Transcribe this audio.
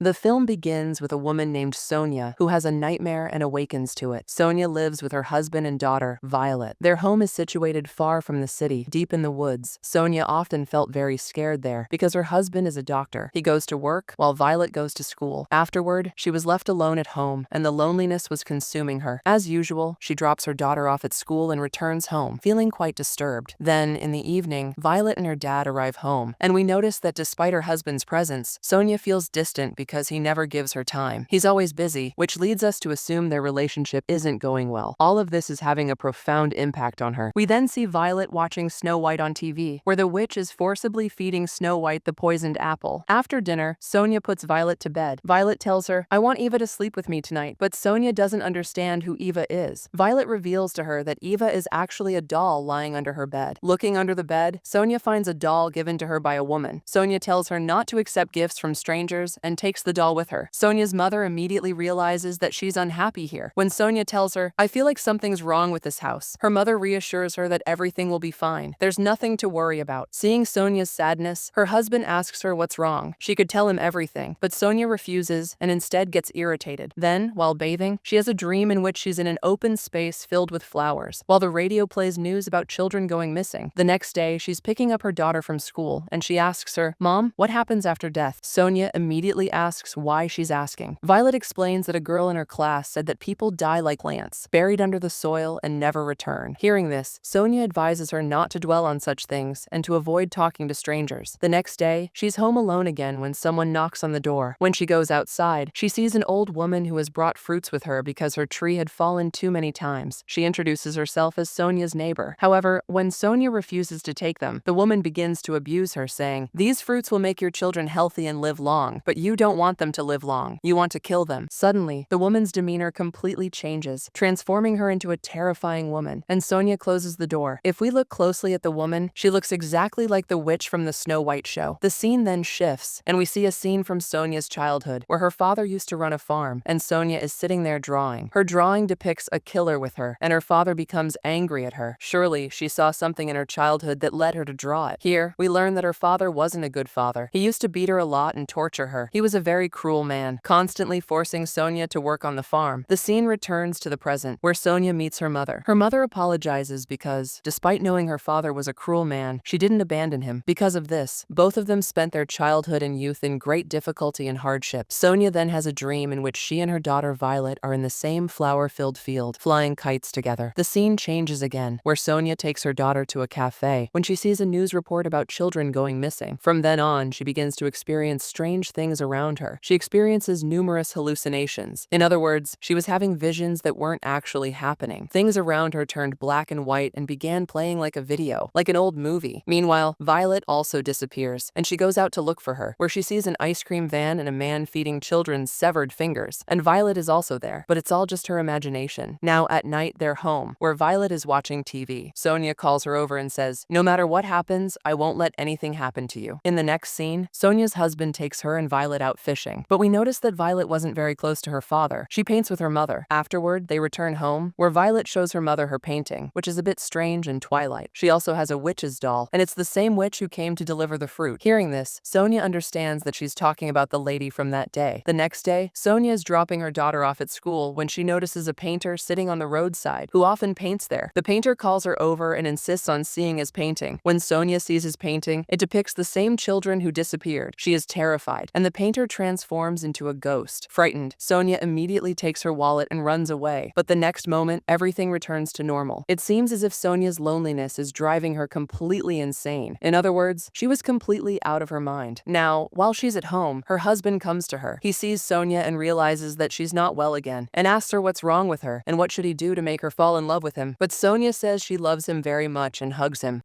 The film begins with a woman named Sonia who has a nightmare and awakens to it. Sonia lives with her husband and daughter, Violett. Their home is situated far from the city, deep in the woods. Sonia often felt very scared there because her husband is a doctor. He goes to work while Violett goes to school. Afterward, she was left alone at home and the loneliness was consuming her. As usual, she drops her daughter off at school and returns home, feeling quite disturbed. Then, in the evening, Violett and her dad arrive home, and we notice that despite her husband's presence, Sonia feels distant because he never gives her time. He's always busy, which leads us to assume their relationship isn't going well. All of this is having a profound impact on her. We then see Violett watching Snow White on TV, where the witch is forcibly feeding Snow White the poisoned apple. After dinner, Sonia puts Violett to bed. Violett tells her, "I want Eva to sleep with me tonight," but Sonia doesn't understand who Eva is. Violett reveals to her that Eva is actually a doll lying under her bed. Looking under the bed, Sonia finds a doll given to her by a woman. Sonia tells her not to accept gifts from strangers and takes the doll with her. Sonia's mother immediately realizes that she's unhappy here. When Sonia tells her, "I feel like something's wrong with this house," her mother reassures her that everything will be fine. There's nothing to worry about. Seeing Sonia's sadness, her husband asks her what's wrong. She could tell him everything, but Sonia refuses and instead gets irritated. Then, while bathing, she has a dream in which she's in an open space filled with flowers, while the radio plays news about children going missing. The next day, she's picking up her daughter from school, and she asks her, "Mom, what happens after death?" Sonia immediately asks why she's asking. Violett explains that a girl in her class said that people die like plants, buried under the soil and never return. Hearing this, Sonia advises her not to dwell on such things and to avoid talking to strangers. The next day, she's home alone again when someone knocks on the door. When she goes outside, she sees an old woman who has brought fruits with her because her tree had fallen too many times. She introduces herself as Sonia's neighbor. However, when Sonia refuses to take them, the woman begins to abuse her, saying, "These fruits will make your children healthy and live long, but you don't want them to live long. You want to kill them." Suddenly, the woman's demeanor completely changes, transforming her into a terrifying woman, and Sonia closes the door. If we look closely at the woman, she looks exactly like the witch from the Snow White show. The scene then shifts, and we see a scene from Sonia's childhood, where her father used to run a farm, and Sonia is sitting there drawing. Her drawing depicts a killer with her, and her father becomes angry at her. Surely, she saw something in her childhood that led her to draw it. Here, we learn that her father wasn't a good father. He used to beat her a lot and torture her. He was a very cruel man, constantly forcing Sonia to work on the farm. The scene returns to the present, where Sonia meets her mother. Her mother apologizes because, despite knowing her father was a cruel man, she didn't abandon him. Because of this, both of them spent their childhood and youth in great difficulty and hardship. Sonia then has a dream in which she and her daughter Violett are in the same flower-filled field, flying kites together. The scene changes again, where Sonia takes her daughter to a cafe when she sees a news report about children going missing. From then on, she begins to experience strange things around her. She experiences numerous hallucinations. In other words, she was having visions that weren't actually happening. Things around her turned black and white and began playing like a video, like an old movie. Meanwhile, Violett also disappears, and she goes out to look for her, where she sees an ice cream van and a man feeding children severed fingers. And Violett is also there, but it's all just her imagination. Now, at night, they're home, where Violett is watching TV. Sonia calls her over and says, "No matter what happens, I won't let anything happen to you." In the next scene, Sonia's husband takes her and Violett out fishing, but we notice that Violett wasn't very close to her father. She paints with her mother. Afterward, they return home, where Violett shows her mother her painting, which is a bit strange and Twilight. She also has a witch's doll, and it's the same witch who came to deliver the fruit. Hearing this, Sonia understands that she's talking about the lady from that day. The next day, Sonia is dropping her daughter off at school when she notices a painter sitting on the roadside who often paints there. The painter calls her over and insists on seeing his painting. When Sonia sees his painting, it depicts the same children who disappeared. She is terrified, and the painter transforms into a ghost. Frightened, Sonia immediately takes her wallet and runs away, but the next moment, everything returns to normal. It seems as if Sonia's loneliness is driving her completely insane. In other words, she was completely out of her mind. Now, while she's at home, her husband comes to her. He sees Sonia and realizes that she's not well again, and asks her what's wrong with her and what should he do to make her fall in love with him. But Sonia says she loves him very much and hugs him.